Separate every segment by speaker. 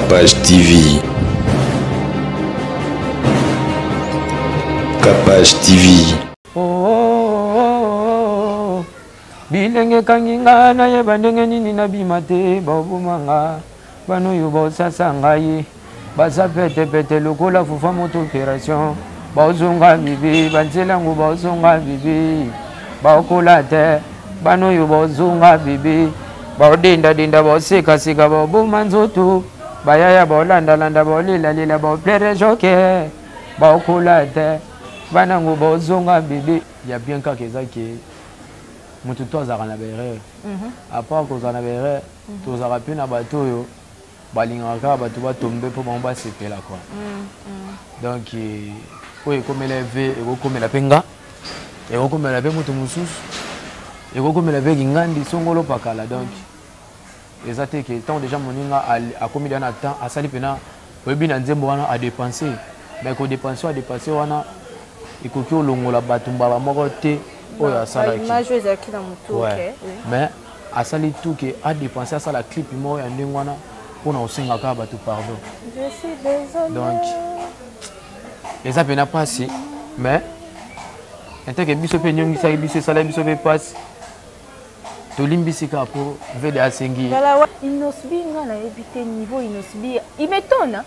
Speaker 1: Capage TV. Capage TV.
Speaker 2: Bilenge kanginga na ye bandenge nini na bimate babumanga bano yo bosasa ngai basa pete pete lokola fufa moto opération bozonga bibi banzela ngo bozonga bibi bakola te bano yo bozonga bibi baodenda denda boseka seka babuma nzoto bayaya bolanda landa bolila lila boplere joke bakola te bana ngo bozonga bibi ya bien ka kezaki mutu tozaka na berere apart kozala na berere tozaka mpe na bato oyo balingaka bato batombe mpo bango basepela kwa donc oyo ekomela eve ekokomela mpe nga ekokomela mpe moto mosusu ekokomela mpe kingandi songolo pakala donc eza te ke ntango déjà moninga akomi deya na temps asali mpena oyebi na nzembo wana adepense mais kodepense wana ekoki olongola bato mbala moko te oyo asalaki mais asali tout ke adepense asala clip moko ya ndenge wana mpona osengaka bato pardon donc eza mpena mpasi mais enteke biso mpe nyongisaki biso esala biso mpe mpasi tolimbisi kaka mpo vede asengi
Speaker 3: inosbi nga nayebi te niveau inosbi imetona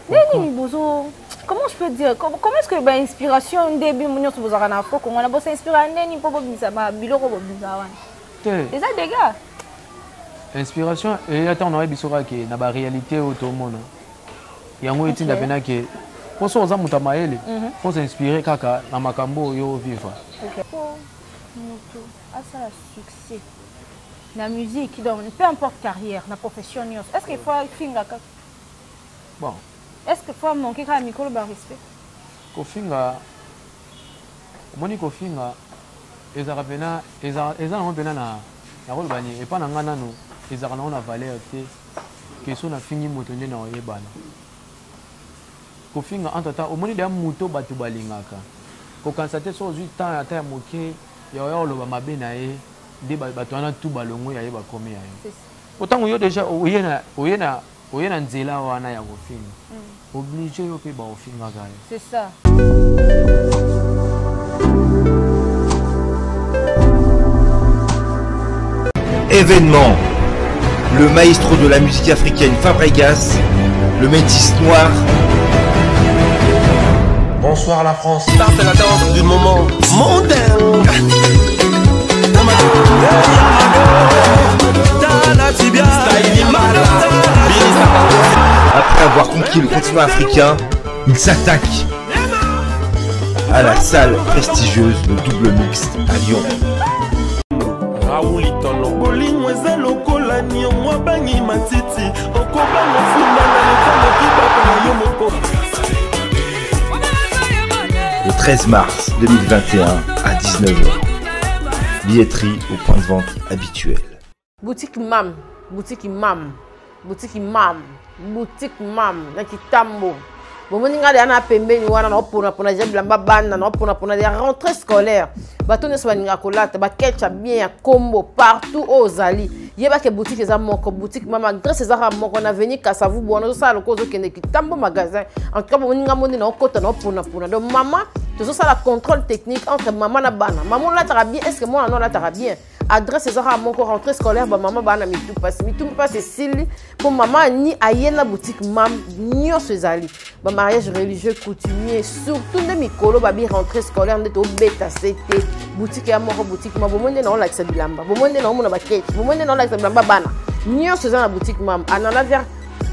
Speaker 3: nini bozo. Comment je peux dire? Comment est-ce que l'inspiration début mon sur vos arana afro qu'on a bossé inspiré neni pour bobisa ma biloko bobisa wana. Les ça des gars.
Speaker 2: Inspiration et attends on aurait bisora que na ba réalité automona. Yango etinda pena que pour ça oza muta maele pour s'inspirer kaka na makambo yo vivre.
Speaker 3: OK. Moto a ça succès. La musique donc peu importe carrière, la profession est-ce qu'il faut finga
Speaker 2: bon.
Speaker 3: Est-ce que faut manquer quand micro le respect?
Speaker 2: Kofinga moni kofinga ezaka pena na pena na rôle bani et pas na ngana no ezaka na valeur te question na fingi moto nde na oyebana kofinga en temps omoni de moto batu balingaka ko constater so 8 ans ata moke ya oloba mabe na ye de batu na tout balongo ya yeba komi ya ye autant yo déjà oyena nzela wana ya kofinga obligé yo pe ba ofinga gaye.
Speaker 3: C'est ça.
Speaker 4: Événement. Le maestro de la musique africaine Fabregas, le métis noir.
Speaker 5: Bonsoir la France. Ça c'est la danse du moment mondain.
Speaker 4: Après avoir conquis le continent africain, il s'attaque à la salle prestigieuse de Double Mixte à Lyon. Le 13 mars 2021 à 19h. Billetterie au point de vente habituel.
Speaker 6: Boutique Mam, boutique Mam, boutique Mam, boutique Mam, na Kitambo. Bomoninga de ana pembeni wana na opona jeblamba banda na opona de rentrée scolaire. Batone so baninga kolata ba ketcha bien ya combo partout aux ali. Yeba ke boutique eza moko boutique Mama grâce eza moko na venir Kasavu bona so sala kozo kende Kitambo magasin. En tout cas bomoninga mondi na okota na opona. Donc maman tout ça la contrôle technique entre maman na bana. Maman là tara bien est-ce que moi non là tara bien. Adresse ezara moko rentrée scolaire ba maman bana mitu passe sili pour maman ni ayena boutique Mam nyo sezali ba mariage religieux coutumier surtout de mikolo ba bi rentrée scolaire ndeto beta c'était boutique ya moko boutique Mam bomonde na la kisa bilamba bomonde na mona ba kete bomonde na la kisa bilamba bana nyo sezana boutique Mam anana vers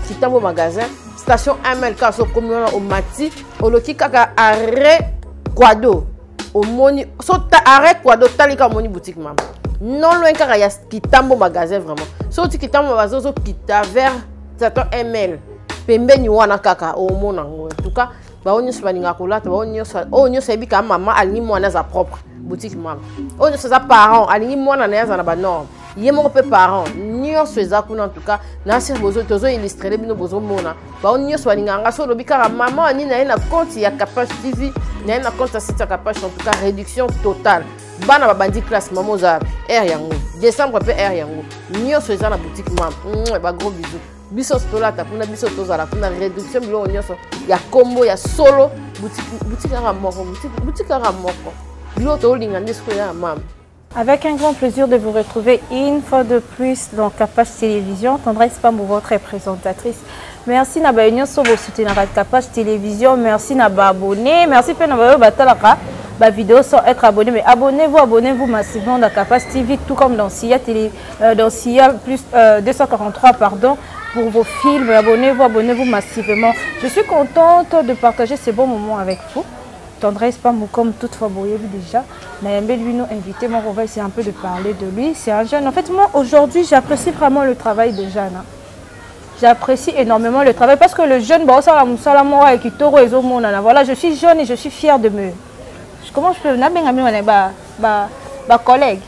Speaker 6: Kitambo magasin station MLK so communal au Mati oloki kaka arrêt Quado au moni so arrêt Quado talika moni boutique Mam. Non loin car il y a Kitambo magasin vraiment. Sauf Kitambo magasin so kita vers 7 ml. Pembeni wana kaka au mona en tout cas ba onyo spaninga kolata ba onyo sebi ka maman alingi mwana za propre boutique Mam. Onyo sa parents alingi mwana na za na ba norme. Yemo pe parents nyo seza kuna en tout cas na sir bozo tozo illustrer bino bozo mona. Ba onyo spaninga nga so lobi ka maman ni na compte ya Capage TV na na compte site ya Capage en tout cas réduction totale. Bana babandi classe maman za air yango décembre pe air yango nyo seza na boutique Mam ba gros bisous biso tolata kuna biso tozala kuna réduction biloko nyonso ya combo ya solo boutique kaka moko boutique kaka moko biloko tolinga nde sikoyo ya mama.
Speaker 3: Avec un grand plaisir de vous retrouver une fois de plus dans Capage Télévision. Tendresse Pambou, votre présentatrice. Merci Naba Union sur vos soutiens à Capage Télévision. Merci Naba abonné. Merci Naba Batalaka. Ma vidéo sans être abonné. Mais abonnez-vous massivement dans Capage TV, tout comme dans SIA plus 243, pardon, pour vos films. Abonnez-vous massivement. Je suis contente de partager ces bons moments avec vous. Tendresse Pambou, comme toutefois, vous avez vu déjà. Nayembe lui nous invité. Moi, on va essayer un peu de parler de lui. C'est un jeune. En fait, moi, aujourd'hui, j'apprécie vraiment le travail de Jeanne. Hein. J'apprécie énormément le travail parce que le jeune, voilà, je suis jeune et je suis fière de me. Comment je peux. Collègue.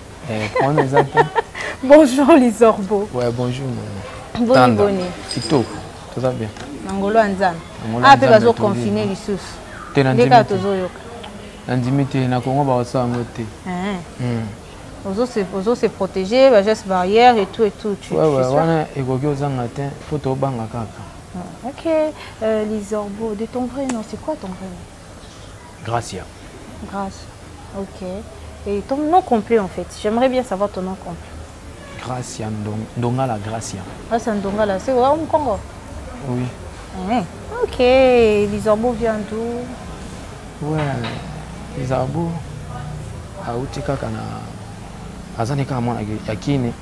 Speaker 3: Bonjour, Lisorbo.
Speaker 2: Ouais, bonjour.
Speaker 3: Bonjour.
Speaker 2: Tout va bien.
Speaker 3: Angolo Anzan. Ah, peut être confiné, les sous.
Speaker 2: Nandimité na Congo ba ça ngoté.
Speaker 3: Ozo se protéger, ba gestes barrières et tout tu.
Speaker 2: Ouais wana ekoki ozanga te photo banga kaka.
Speaker 3: OK, Lisorbo, de ton vrai nom, c'est quoi ton vrai nom?
Speaker 2: Gracia.
Speaker 3: Gracia. OK. Et ton nom complet en fait. J'aimerais bien savoir ton nom complet.
Speaker 2: Gracia Ndongala Gracia.
Speaker 3: Ah, c'est Ndongala, c'est au Congo.
Speaker 2: Oui.
Speaker 3: OK, Lisorbo vient d'où?
Speaker 2: Ouais, Lisorbo auti kaka na azani kama mwana yakini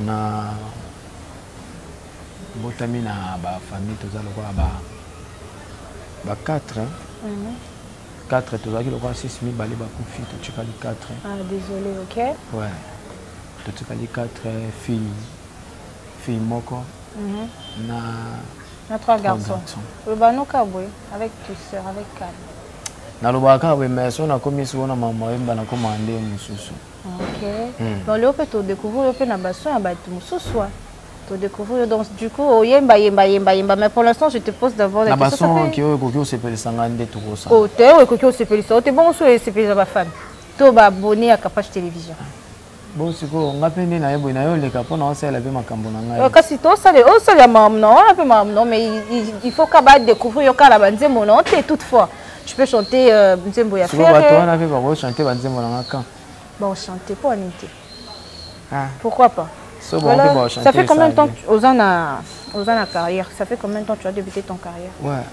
Speaker 2: na botami na ba famille tozala kwa ba 4 4 tozaki lokwa 6000 bali ba kufi to chikali 4.
Speaker 3: Ah désolé, OK.
Speaker 2: Ouais. To chikali 4 filles moko.
Speaker 3: Na 3 garçons. Le bano kabwe avec tout sœur avec calme.
Speaker 2: Na lo baka we mais on a commis sur na maman emba na commandé mususu.
Speaker 3: OK. Bon le peut découvrir le na baso ya batu mususu. To découvrir donc du coup yemba mais pour l'instant je te pose d'abord
Speaker 2: la question. Na baso ki o ko sepeli sangande to ko sa.
Speaker 3: O te o ko sepeli so te bon so sepeli ba femme. To ba abonné à Capage Télévision.
Speaker 2: Bon siko ngapende na yebo na yo leka pona osela be makambo na ngai.
Speaker 3: Kasi to sale o sale mam non, un peu mam non mais il faut qu'aba découvrir yo kala banzembo non te toutefois. Tu peux chanter nzembo ya faire.
Speaker 2: Toi on a fait pas chanter banzembo na ngaka.
Speaker 3: Bon chanter pour anité.
Speaker 2: Ah.
Speaker 3: Pourquoi pas?
Speaker 2: So bon voilà. Chanter.
Speaker 3: Ça fait combien de temps Ozana carrière? Ça fait combien de temps tu as débuté ton carrière?
Speaker 2: Ouais.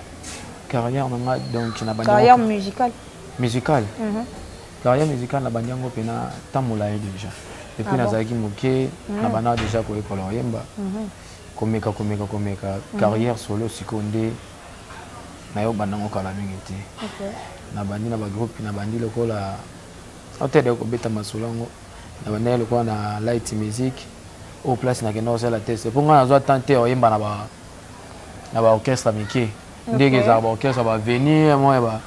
Speaker 2: Carrière donc na bandi.
Speaker 3: Carrière musicale.
Speaker 2: Musicale. Carrière musicale na bandi yango pena tamula déjà. Et puis nazaki moké na bana déjà ko école yemba. Komeka carrière solo sikonde na yo banango kala mingi te. OK. Na bandi na ba groupe na bandi lokola hôtel ko beta masolongo. Na bandi lokola na light music au place na keno la test. Pour nga nazo tenter yemba na ba orchestre miki. Ndenge za ba orchestre ba venir moi ba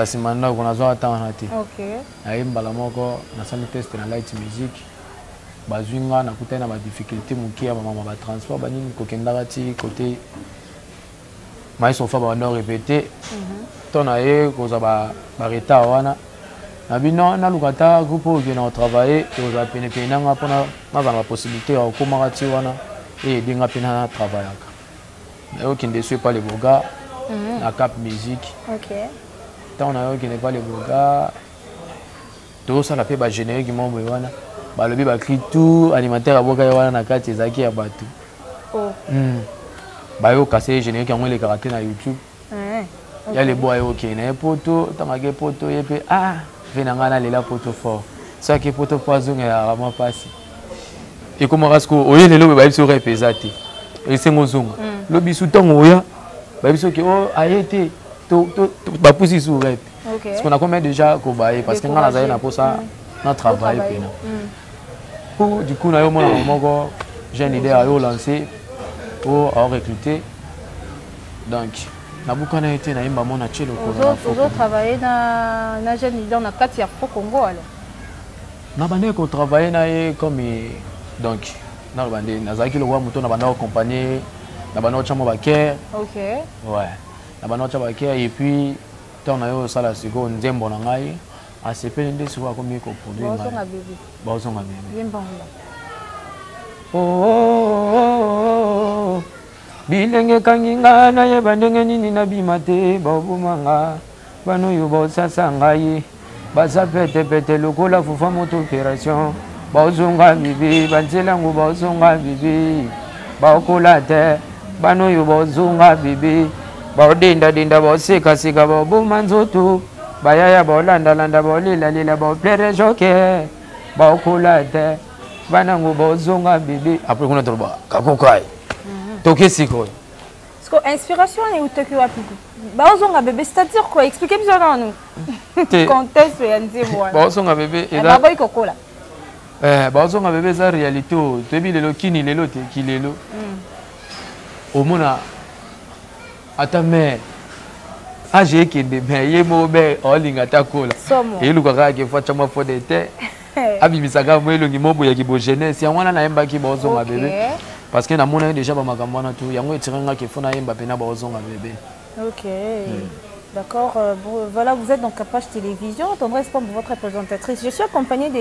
Speaker 2: simanda ko nazo attendre te.
Speaker 3: OK.
Speaker 2: Na yemba la moko na sali test na light music. Bazwinga na kutana ba difficulté muki ya mama ba transport ba nini ko kendaka ti côté maïs fa ba no répéter tona ye ko za ba retard wana na bino na lukata groupe qui na travailler ko za pene nga pona na za possibilité ya ko mara ti wana et dinga pena na travailler mais aucun ne suit pas les boga na cap musique.
Speaker 3: OK.
Speaker 2: Tant on a qui n'est pas les boga tout ça la fait ba générique mo wana ba lobi ba cri tout animateur aboka wana na kati ezaki ya batu.
Speaker 3: Oh.
Speaker 2: Bah yo cassé générique en les karaté na YouTube. Il y a les bois OK na poto tangake poto yepe venanga na lela poto fort. Ça qui poto poison ya vraiment passi. Et comment rasko oye lelo ba biso repesate. Et c'est ngozonga. Lo bisu tongo ya ba biso ki ayete to ba pousi sous rep.
Speaker 3: OK.
Speaker 2: Parce qu'on a combien déjà ko baé parce que ngana za na posa na travail pena. Pour du coup na yo mona moko j'ai une idée à yo lancer. Pour recruter donc nabukana été na imba mona chelo ko
Speaker 3: vous travailler na jeune leader na kati ya Congo alors
Speaker 2: na bande ko travailler na comme donc na bande nazaki le roi muto na bande accompagner na bande chamo baker.
Speaker 3: OK.
Speaker 2: Ouais na bande chamo baker et puis tant na yo sala siko nzembo na ngai a CP ndé siko ko mi ko produire
Speaker 3: ba songa bébé
Speaker 2: ba songa bébé
Speaker 3: yemba
Speaker 2: oh bilenge kanginga na ye bandenge nini na bimate bobumanga bano yo bosasa ngai baza pete lokola fufa moto opération bozonga bibi banzelangu bozonga bibi baokola te bano yo bozonga bibi baodendadenda baosekaseka baboma nzoto bayaya baolandalanda baolelalela baoplere joke baokola te banango bozonga bibi apres kuna toloba kakokai toke sikoyo
Speaker 3: inspiration et où tu as pu bazonga bébé c'est-à-dire quoi expliquez bien à nous contexte et dis-moi
Speaker 2: bazonga bébé
Speaker 3: et là kokola
Speaker 2: bazonga bébé za réalité tobi lelo kini lelo te kilelo omona ata me age ekende me ye mo be olinga takola elukaka ke fa chama fo de te abimisaka mo elongi mo boya ki bo jeunesse ya wana na yembaki bazonga bébé parce que namona déjà ba makambo na tout yango etiranga ke fona yemba pena bazonga bébé.
Speaker 3: OK. D'accord, voilà, vous êtes donc à Page Télévision, tendresse pour votre présentatrice. Je suis accompagnée de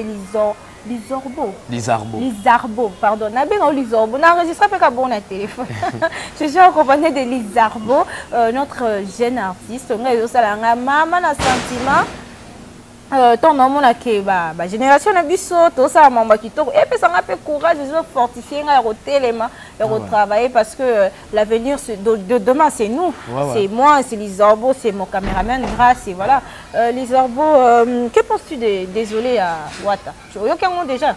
Speaker 3: Lizarbo, pardon. Lizarbo, n'enregistre pas qu'à bon la téléphone. Je suis accompagnée de Lizarbo, notre jeune artiste. On a eu ça là, maman a sentiment. Ton nom la ke génération na biso to ça mamba kitoko et puis ça m'a fait courage de fortifier nga rotelema et retravailler parce que l'avenir de demain c'est nous, c'est moi, c'est Lizarbo, c'est mon caméraman grâce et voilà. Lizarbo, que penses-tu désolé à Wata? Tu as déjà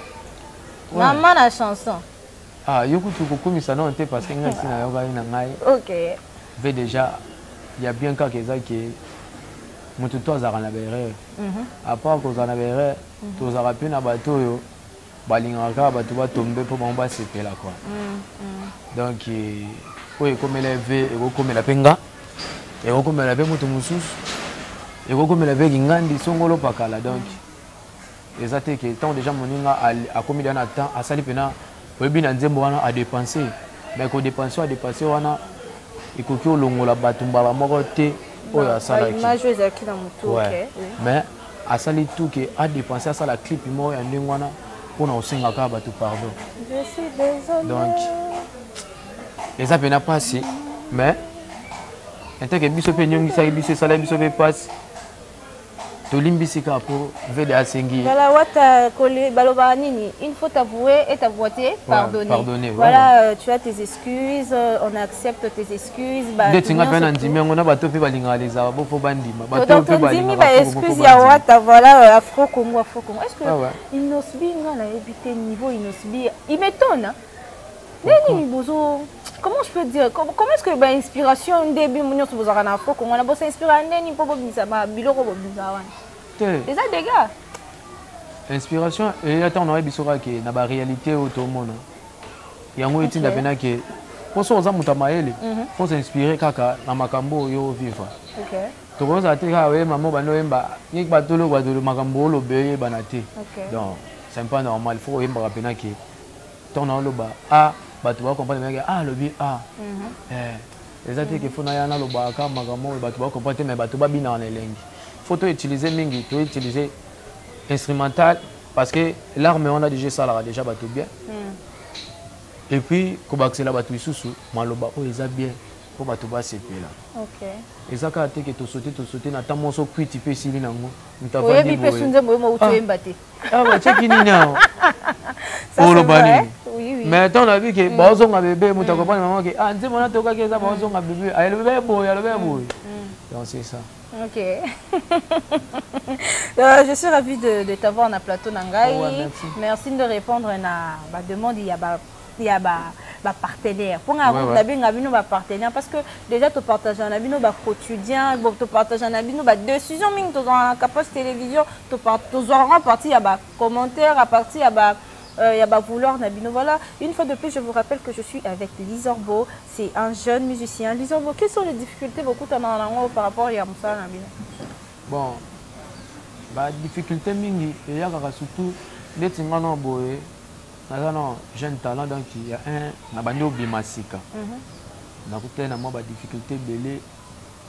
Speaker 3: maman la chanson.
Speaker 2: Ah yokutu kokomisa non te parce que nga sina yoga ina ngai.
Speaker 3: OK.
Speaker 2: Ve déjà il y a bien ka keza ke mutu tozaka na berere à part kozala na berere tozaka mpe na bato oyo balingaka bato batombe mpo bango basepela quoi donc oyo ekomela ve ekokomela mpe nga ekokomela mpe moto mosusu ekokomela mpe kingandi songolo pakala donc eza te ke ntango déjà moninga akomi da na temps asali mpena oyebi na nzembo wana adepense mais kodepense adepense wana ekoki olongola bato mbala moko te. Mais à sali tout que a dépensé ça la clip moi en ndengwana pour au singaka bato pardon.
Speaker 3: Je suis désolé.
Speaker 2: Donc les appels n'a pas si mais en tant que biso pe nyongi ça biso ça la biso pe passe tolimbisika pour VDA Sengi.
Speaker 3: Voilà wata collé baloba nini il faut t'avouer et t'avouer pardonner. Voilà tu as tes excuses, on accepte tes excuses.
Speaker 2: Detinga pena ndimi ngona bato pe balinga leza bo fo bandima
Speaker 3: bato pe balinga ba excuse ya wata voilà Afro Congo. Est-ce que Inosbi ngana éviter niveau Inosbi il m'étonne. Neni bozo comment je peux dire comment est-ce que inspiration début mon sur vous en Afro Congo on a bossé inspiré neni pour bobisa ma biloko bobisa wana. Les ça des gars.
Speaker 2: Inspiration et attends on aurait bisora que na ba réalité automona. Yango etinda pena que pour ça oza muta maele faut s'inspirer kaka na makambo yo vivre.
Speaker 3: OK.
Speaker 2: To koza te ka we mamo bano yemba ni batolo makambo lo beye banate. Donc c'est pas normal il faut yemba pena que ton loba bato ba comprendre mais lobi les athées qui font na yana loba ka makambo bato ba comprendre mais bato ba bina na elengi. Faut utiliser mingi, faut utiliser instrumental parce que l'arme on a déjà ça là déjà bato bien. Et puis ko ba la bato isusu maloba o eza bien pour bato ba sepela.
Speaker 3: OK.
Speaker 2: Eza ka te que to sauter na tamo so kwiti pe sili nango.
Speaker 3: Mutava ndi. Oui, pe sunze mo mo utu embate.
Speaker 2: Ba cheki nini nao.
Speaker 3: Ça va.
Speaker 2: Oui. Mais on a vu que bazonga bébé muta comprendre maman que nzemo na toka ke za bazonga bébé ay le bébé boy. Donc c'est ça.
Speaker 3: OK. Je suis ravie de t'avoir dans le plateau Nangai. Merci de répondre à ma demande. Il y a partenaire. Pour nous partenaire parce que déjà tu partages un avis quotidien, tu partages un avis décision mine tu dans capacité télévision, tu auras partie il y a commentaires à partir il y a vouloir Nabino. Voilà, une fois de plus, je vous rappelle que je suis avec Lizarbo. C'est un jeune musicien. Lizarbo, quelles sont les difficultés beaucoup par rapport à Moussa Nabino?
Speaker 2: Bon, difficulté mingi, il y a surtout des tingana boé, un jeune talent donc il y a un nabandi obimasika. Na côté na moi difficulté belé,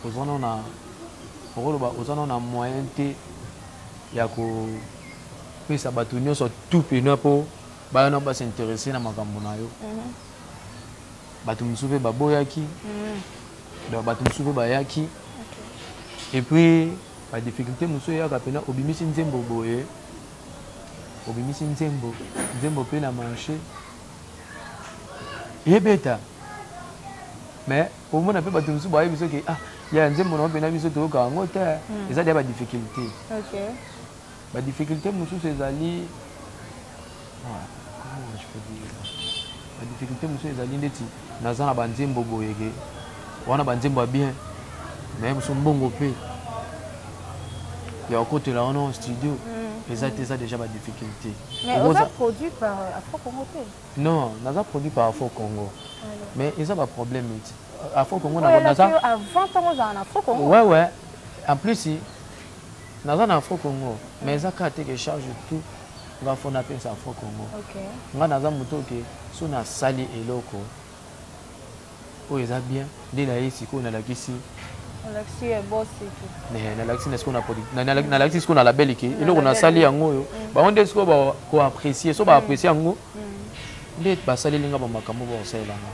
Speaker 2: aux on a moyen té, il y a ko puis ça batunyo sur tout pénal pour bah non pas s'intéresser à ma campagne. bato mosusu baboyaki donc bato mosusu bayaki et puis badifficulté mosusu eyaka mpena obimisi nzembo boye obimisi nzembo mpe na marché ebeta mais omona mpe bato mosusu bayebi soki ya nzembo na mpena biso toyoka yango te eza deya badifficulté badifficulté mosusu ezali badifficulté mosusu ezali ndeti naza na banzembo boyeke wana banzembo ya bien mais mosusu mbongo mpe ya okotela wana en studio eza te eza déjà badifficulté.
Speaker 3: Mais oza produit par Afro Congo te?
Speaker 2: Non, naza produit par Afro Congo mais eza baproblème eti Afro Congo
Speaker 3: naza avant ntango ozala na Afro Congo?
Speaker 2: Ouais en plus naza na Afro Congo mais eza kaka te ke charge tout nga fo napesa Afro Congo nga naza moto oke so nasali eloko oyo eza bien nde naye sikoyo nalakisi nalakisi sikoyo na label ke eloko nasali yango oyo bango nde sikoyo koapprécie so baapprécie yango nde basaleli nga bamakambo bakosalelanga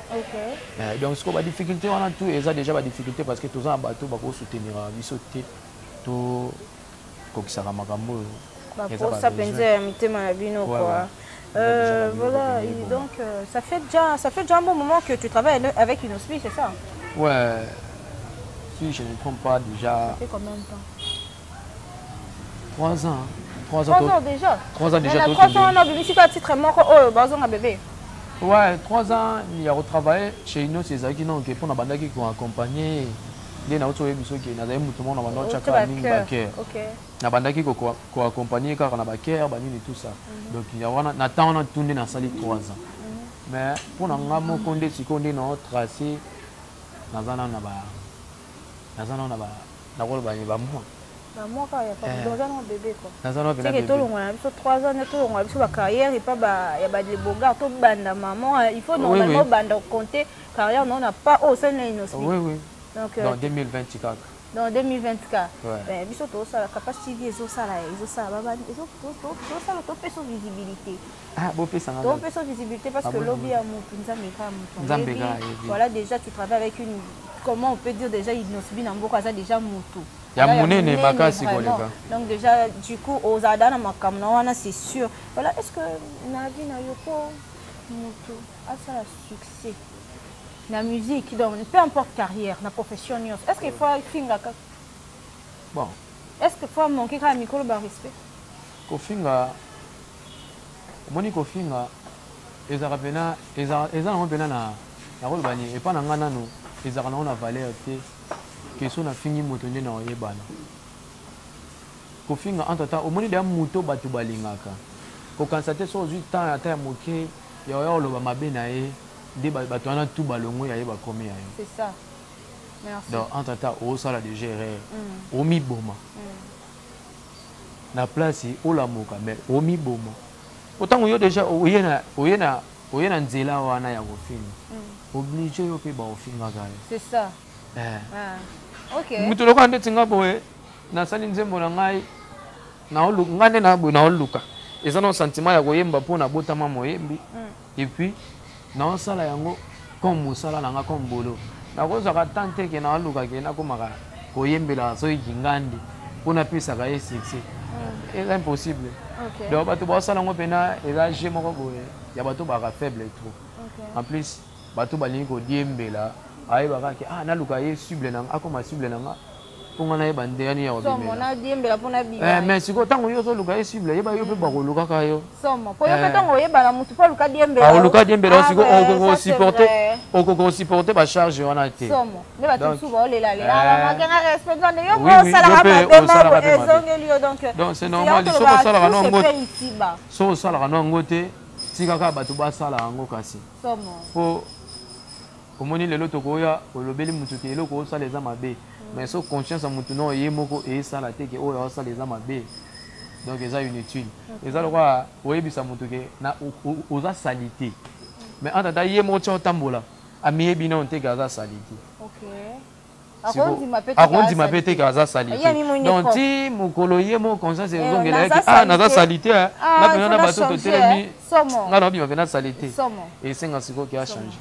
Speaker 2: donc sikoyo badifficulté wana tout eza déjà badifficulté parce que toza na bato bakosoutenira biso te tokokisaka makambo oyo
Speaker 3: ça pensait mitema na bino quoi. Voilà, et donc ça fait déjà un bon moment que tu travailles avec Inosbi, c'est ça?
Speaker 2: Ouais, si je ne me trompe pas déjà.
Speaker 3: Ça fait combien de temps?
Speaker 2: 3 ans.
Speaker 3: 3 ans déjà?
Speaker 2: 3 ans déjà.
Speaker 3: 3 ans, on a bébé, si tu as titre mort, oh, bazon a bébé.
Speaker 2: Ouais, 3 ans, il a retravaillé chez Inos, c'est ça qui n'ont que pour la bande qui ont accompagné. Il y a autre chose qui n'a pas tout le monde dans notre chakra mingi na bandaki ko accompagner car na baker banini tout ça donc il y a wana na temps on a tourné dans salle 3 ans mais pour na ngamo konde sikonde na tracé nazana na ba na ko ba
Speaker 3: moi quand il y a pas dans un bébé quoi
Speaker 2: nazana
Speaker 3: bébé c'est que tout le monde a 3 ans tout le monde a sur la carrière et pas ba ya ba de bogar to banda maman il faut normalement banda compter carrière non on n'a pas au sein de Inosbi.
Speaker 2: Oui donc dans 2024
Speaker 3: dans 2024 ben biso to ça la capacité ils ont ça baba ils ont ça to peso visibilité
Speaker 2: beau peso
Speaker 3: visibilité parce que lobby a mon nzambe voilà déjà tu travailles avec une comment on peut dire déjà Inosbi na mboko ça déjà moto
Speaker 2: ya munene makasi koleka
Speaker 3: donc déjà du coup aux adana makam na wana c'est sûr voilà est-ce que na vie na yoko moto a ça succès la musique, donc peu importe carrière, la profession, est-ce qu'il faut finga
Speaker 2: bon.
Speaker 3: Est-ce qu'il faut manquer quand micro le respect?
Speaker 2: Kofinga, moni kofinga, ezara pena na rôle bani et pas na ngana no, ezara na valeur te, que so na fingi moto nde na oyebana. Kofinga entre temps, au moni de moto batu balingaka. Ko constater so du temps ata ya moke, ya lo ba mabe na ye. Des bâtons tout ballon il y a pas combien
Speaker 3: c'est ça merci
Speaker 2: donc entre temps au sala de gérer au mi boma na place au la moka mais au mi boma autant on y a déjà au yena nzela wana ya kofini obligé yo pe ba ofinga kale
Speaker 3: c'est ça OK
Speaker 2: mutu lokwa nde tinga boye na sali nzembo na ngai na olu ngane na bo na oluka eza no sentiment ya koyemba pona botama moyembi et puis na sala yango comme musala nanga comme bolo na ko zaka tante ke na luka ke na ko maka ko yembela so yingandi pona pisa ka succès c'est impossible donc bato ba sala ngo pena eza je moko boye ya bato ba faible trop en plus bato ba lingi ko diembela ayi ba ka na luka ye cible nanga akoma cible nanga ponga na yeba ndeyani ya obimela
Speaker 3: somo na diembela pona biya
Speaker 2: mais siko tango yo so luka ye cible yeba yo pe ba ko luka ka yo
Speaker 3: somo po yo pe tango yeba na mutu pa luka diembela
Speaker 2: luka diembela siko on supporter ba charge wana te
Speaker 3: somo ne ba tout souvent le la ma kenga respect donc yo ko sala ba ezongeli yo
Speaker 2: donc c'est normal so ko sala no ngote so sala no ngote tika ka bato ba sala ngo kasi
Speaker 3: somo
Speaker 2: po komoni lelo tokoya olobeli mutu te eloko osala eza mabe mais so conscience à mutu no yemoko et ça la teke o ya sala eza mabe donc eza inutile eza lokwa oyebisa mutu ke na oza salité mais en tata yemo tio tambola amiyebi na onteka za salité
Speaker 3: OK
Speaker 2: akondima pe te ke aza salite donc ti mokolo ye mo conscience ezongelaki naza salite nga mpena na bato totelemi nga na obima mpena salite esenga sikoki achange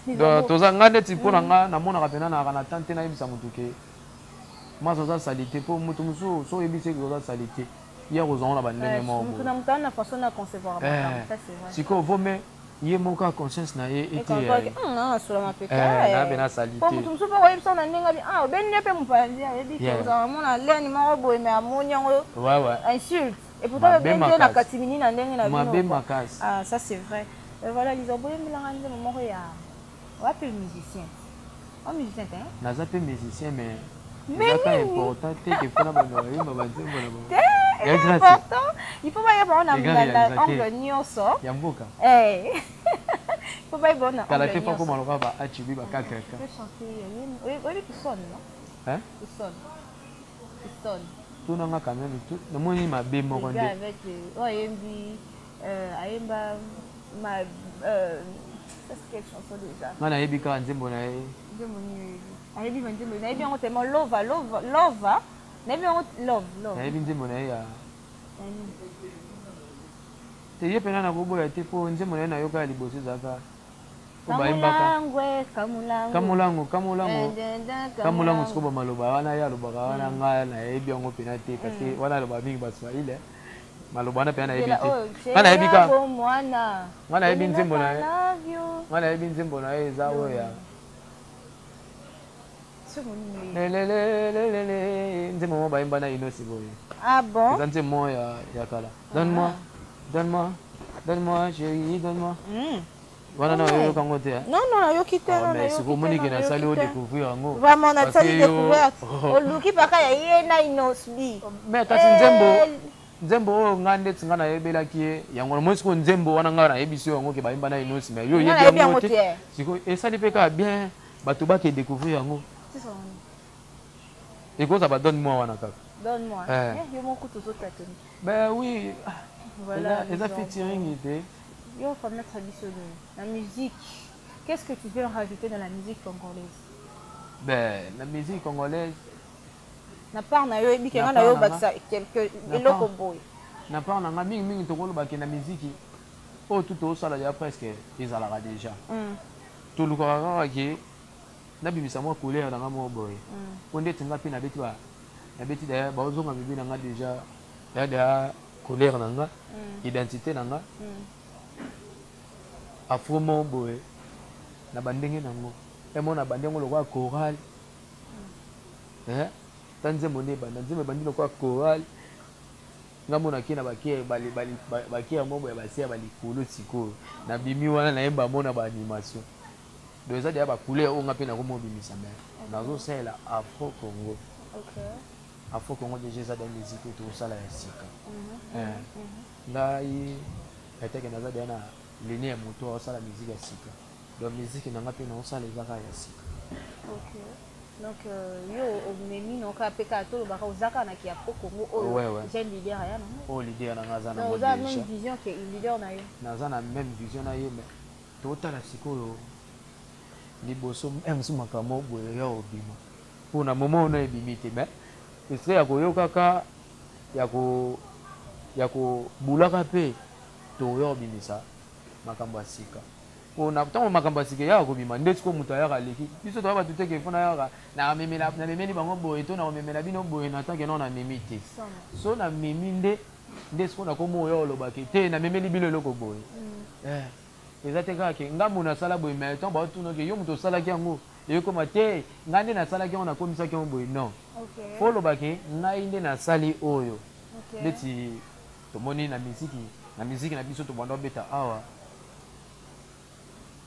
Speaker 2: donc toza nga ndeti mpo na nga namonaka mpena naka na tante nayebisa motu ke mwasi oza salite mpo motu mosusu so oyebisi eke oza salite ya kozango na bandenge moko sikoyo vome ye moko a conscience na ye ete na salite
Speaker 3: po mutu mosusu mpe koyebisa na ndenge abi obeni ye mpe mopanzi ayebi ke ozala mona leni moko boye me amoni yango insulte et pourtant obeni ye na katimini na ndenge na bino ça c'est vrai voilà lisa boyembelanga nzembo moko ya wape musicien musicien te
Speaker 2: naza mpe musicien mais ezaka important te ke mpona bano bayemba banzembo na bango
Speaker 3: important il faut pas y avoir un angle nyonso
Speaker 2: ya mboka
Speaker 3: il faut pas y avoir un angle
Speaker 2: kala te fako maloka ba achibi ba kakaka
Speaker 3: tu peux chanter oui tu sonnes non tu sonnes
Speaker 2: tuna nga quand même tout na moni mabe moko nde
Speaker 3: avec oyembi ayemba ma c'est quelle chanson déjà
Speaker 2: nga nayebi kaka nzembo na ye
Speaker 3: nzembo ni ayebi nzembo nayebi yango tellement love nayebi yango love
Speaker 2: nayebi nzembo na ye ya te ye mpena nakoboya te mpo nzembo na ye nayoka ya liboso ezalaka po bayembaka kamulango siko bamaloba wana ye alobaka wana nga nayebi yango mpena te parceke wana aloba mingi baswahili maloba wana mpena nayebi te nga nayebi ka nga nayebi nzembo na ye eza oyo ya nzembo mo bayemba na inosi boye eza nzembo mo ya kala donne-moi chérie donne-moi wana na oyoka yango te
Speaker 3: non nayoki te
Speaker 2: mais sikomonike nasali odécouvrir yango
Speaker 3: vraiment nasali découverte oluki mpaka ya ye na inosbi
Speaker 2: mais kasi nzembo oyo nga ndeti nga nayebelaki ye yango na moi sikoyo nzembo wana nga nayebisi yo yango ke bayemba na inosi mais yo oyebi yango te sikoyo esali mpe kaka bien bato bake découvrir yango ekozala badonne-moi wana kaka
Speaker 3: donne-moi yo moko tozotatoni
Speaker 2: ben oui
Speaker 3: voilà
Speaker 2: eza featuring te
Speaker 3: yo fa mettre biso la musique qu'est-ce que tu veux rajouter dans la musique congolaise
Speaker 2: ben la musique congolaise
Speaker 3: na part na yo ebike nga na yo bakisa quelque eloko boye
Speaker 2: na part na nga mingi tokolobaki na musique oyo tu tosala ya presque ezalaka déjà tolukaka kaka ke nabimisa mwa couleur na nga moko boye mpo ndeti nga mpe nabeti daya baozonga bibi na nga déjà ya daya couleur na nga identité na nga afro moko boye na bandenge nango emo na bandenge lokola chorale ta nzembo nde ebanda nzembo ebandi lokola chorale nga monaki na bakia moko boye basia balikolo sikoyo na bimi wana nayemba mo na baanimation donc eza deya bacouleur oyo nga mpe nakomobimisa me nazosalela afro congo afro congo déjà eza da musique oyo tokosala ya sika ngai eteke naza deya na linie ya moto aosala musique ya sika donc musique na nga mpe naosala ezaka ya sika
Speaker 3: donc yo omemi noka mpe kaka tolobaka ozaka na kiafro congo oyo jeune leader aya nango
Speaker 2: oyo leader nanga aza na
Speaker 3: oza même vision ke leader na yo
Speaker 2: naza na même vision na ye me totala sikoyo liboso mosu makambo boye ya obima mpona moma ono ebimi te me estre ya koyokaka ya kobulaka mpe toya kobimisa makambo ya sika mpona ntango makambo ya sika yaka kobima nde sikoyo moto ayaka aleki biso toya bato teke mpo nayaka namemeli bango boye to nakomemela bino boye na tanke no namemi te so namemi nde sikoyo nakoma oya olobaki te namemeli bino eloko boye eza te kaka ke ngambo nasala boye me ntango baotunaki yo moto osalaki yango eyokoma te ngai nde nasalaki yango nakomisaki yango boye non po olobaki ngai nde nasali oyo ndeti tomoni na miziki na biso tobanda obeta awa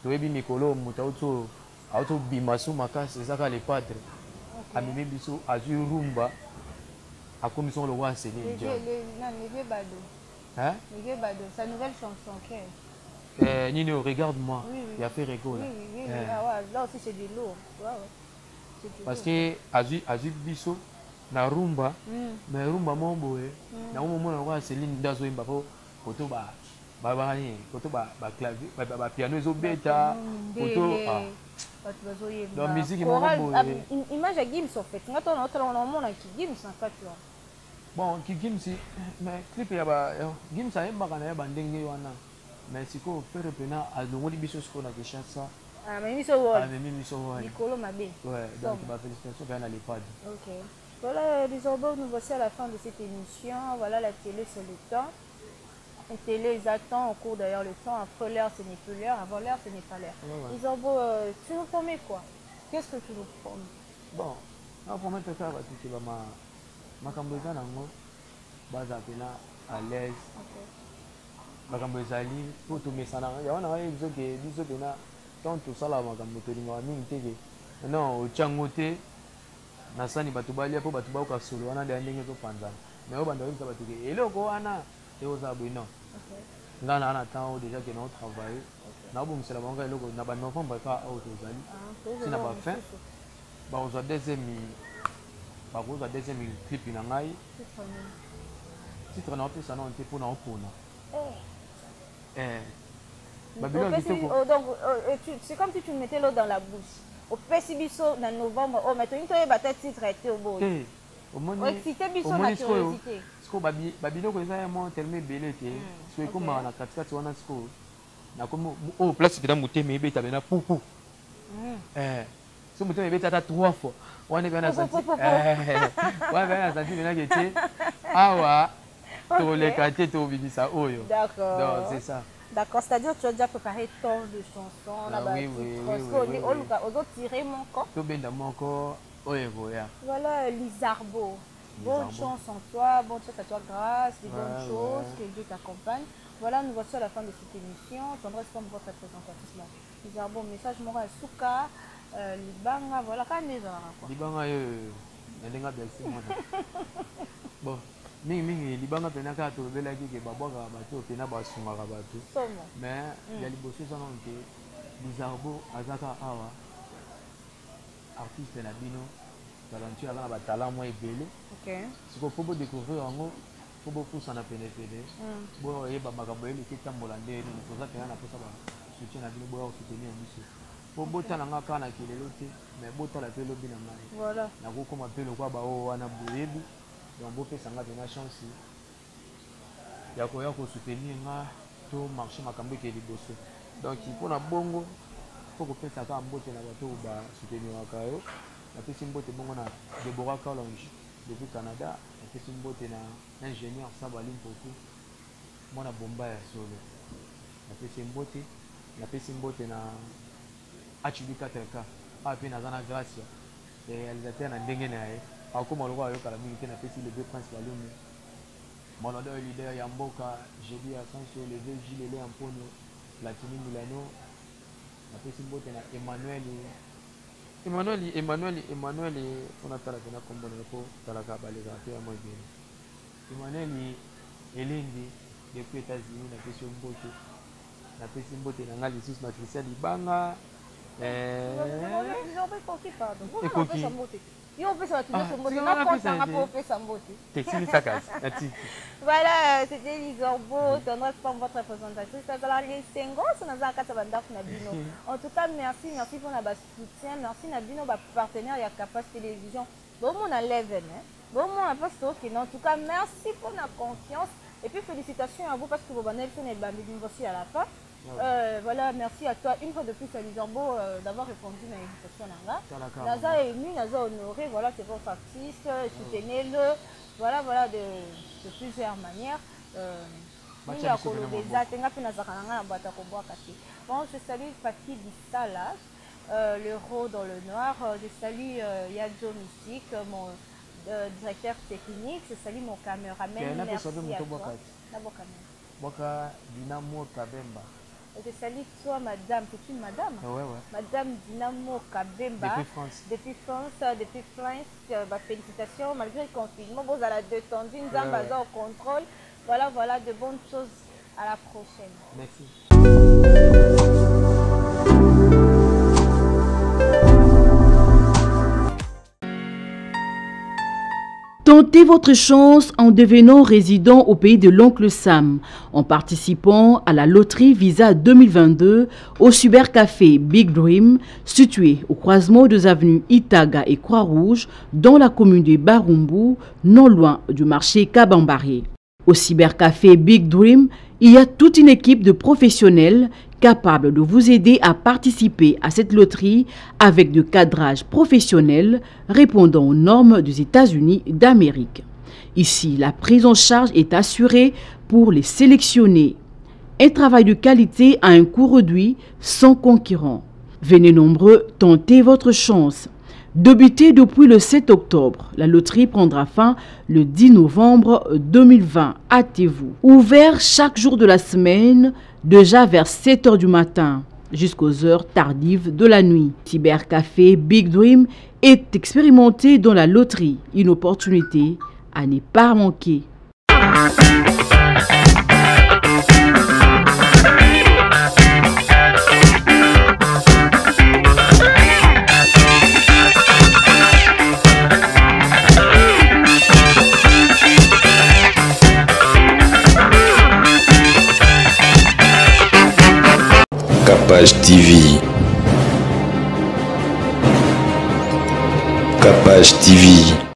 Speaker 2: toyebi mikolo moto aotobima su makasi eza kaka lepadre amemi biso azwi rumba akomisi yango lokwa enseigne John
Speaker 3: sa nouvelle chanson
Speaker 2: Nino, regarde-moi, il a fait rigolo.
Speaker 3: Là aussi c'est du lourd.
Speaker 2: Parce que Azu Bisso, na rumba, mais rumba mon boy, na un moment où Céline Dazo Imbapo, koto ba clavier, ba piano zo beta, koto Donc musique
Speaker 3: image à Gims en fait. On a Gims en fait.
Speaker 2: Bon, Gims mais clip ya ba Gims a yemba na ya bandenge wana. Mais siko faire pena a longoli biso ce qu'on a déjà ça.
Speaker 3: Ah mais miso wall.
Speaker 2: Ah mais miso wall.
Speaker 3: Nicolo Mabé.
Speaker 2: Ouais, donc bah félicitations bien à l'EHPAD.
Speaker 3: OK. Voilà les orbeaux, nous voici à la fin de cette émission. Voilà la télé sur le temps. La télé ils attendent au cours d'ailleurs le temps. Après l'heure ce n'est plus l'heure, avant l'heure ce n'est pas l'heure. Ouais. Les orbeaux, tu nous promets quoi? Qu'est-ce que tu nous promets?
Speaker 2: Bon, on promet de faire parce que ma camboza nango baza pena à l'aise. Ma camboza li pour tout mes sana. Ya wana ai biso pena tant tout ça là ma camboza linga mingi teke. Non, au changote na sani batu balia po batu ba ka solo wana de ndenge to panza. Mais au bando ça batu ke eloko wana et aux abonnés. OK. Là on attend déjà que nous travaillons. Na bon c'est la banque eloko na ba enfant ba ka au tozali. Si na ba fin ba aux deuxième clip na ngai. Titre na tout ça non te pour na opona.
Speaker 3: Donc c'est comme si tu mettais l'eau dans la bouche. Au Pessibiso en novembre, oh mais tu as battu titre été au beau. Au excité biso na curiosité.
Speaker 2: Sko babino ko eza mo tellement belé que so comme na katikati wana sko na comme oh place de muteme ebeta bena pupu. So muteme ebeta ta 3 fois. Wana bena santi. Wana bena santi bena que awa to le kate to bibisa oyo.
Speaker 3: D'accord.
Speaker 2: Donc c'est ça.
Speaker 3: D'accord, c'est-à-dire que tu as déjà préparé tant de chansons là-bas.
Speaker 2: Oui.
Speaker 3: On a tiré mon corps.
Speaker 2: Tout bien dans mon corps.
Speaker 3: Voilà, Lizarbo. Bonne chance en toi, bonne chance à toi, grâce, des bonnes choses, que Dieu t'accompagne. Voilà, nous voici à la fin de cette émission. Tendresse comme votre présentatrice. Lizarbo, message moral Souka, Libanga, voilà, quand les gens.
Speaker 2: Libanga, Nenga Belsi. Bon. Mingi libanga pena ka to bela ki ke babwa bato pena basunga ka bato mais ya liboso ça non ke Lizarbo azaka awa artiste na bino talentueux ala ba talent moi ebele. OK. Siko faut découvrir ngo faut beaucoup ça na pene bo yeba makambo ele ki tambola ndeni poza pena na posa ba soutien na bino bo soutenir biso po bota na ngaka na kelelo te mais bota la pelo bina ngai. Voilà. Na ko koma pelo kwa ba o wana boyebi. Donc, beau fait ça une chance. Il y a quoi pour soutenir tout marché makambo qui est liboso. Donc il faut na bongo, faut que ça ka mbote na bato ba soutenir akayo. La petite mbote bongo na Deborah Kalonji depuis Canada, la petite mbote na ingénieur Sabalim Poku. Moi na bomba ya solo. La petite mbote na Achibika Telka. Ah puis na zana Gracia. Les réalisateurs na ndenge na ye. Comme on le voit, il y a le deux princes de l'homme. Mon leader Yamboka, j'ai dit à Sancho, le vieux Gilles en Pono, Platini Milano, la petite botte Emmanuel, on a talaka na kombo na ko talaka balega pe moi bien. Emmanuel Elendi depuis États-Unis na petite botte na ngali sous matrice libanga
Speaker 3: Voilà, c'était Lizarbo, tendresse pour votre représentatrice. En tout cas, merci pour notre soutien, merci Nabino, partenaire et capacité télévision. Bon, on a Leven, bon, on a pas en tout cas, merci pour la confiance et puis félicitations à vous parce que vos banels sont aussi à la fin. Voilà, merci à toi une fois de plus à Lizarbo d'avoir répondu à l'invitation. Naza est ému, Naza honoré, voilà, c'est votre artiste, soutenez-le, voilà, de plusieurs manières. Bon, je salue Fatih Bissala, l'euro dans le noir, je salue Yadzo Mystique, mon directeur technique, je salue mon caméraman, merci à toi.
Speaker 2: Dinamo Kabemba.
Speaker 3: Je salue toi, madame. C'est une madame?
Speaker 2: Ouais.
Speaker 3: Madame Dinamo Kabemba. Depuis France. Félicitations. Malgré le confinement, vous allez détendu, nous avons au contrôle. Voilà, de bonnes choses. À la prochaine.
Speaker 2: Merci.
Speaker 7: Tentez votre chance en devenant résident au pays de l'oncle Sam, en participant à la loterie Visa 2022 au cybercafé Big Dream, situé au croisement des avenues Itaga et Croix-Rouge, dans la commune de Barumbu, non loin du marché Kabambaré. Au cybercafé Big Dream, il y a toute une équipe de professionnels capables de vous aider à participer à cette loterie avec de cadrage professionnel répondant aux normes des États-Unis d'Amérique. Ici, la prise en charge est assurée pour les sélectionnés. Un travail de qualité à un coût réduit sans concurrent. Venez nombreux, tentez votre chance. Débutée depuis le 7 octobre, la loterie prendra fin le 10 novembre 2020. Hâtez-vous. Ouvert chaque jour de la semaine, déjà vers 7 h du matin jusqu'aux heures tardives de la nuit. Cybercafé Big Dream est expérimenté dans la loterie. Une opportunité à ne pas manquer.
Speaker 1: Capage TV. Capage TV.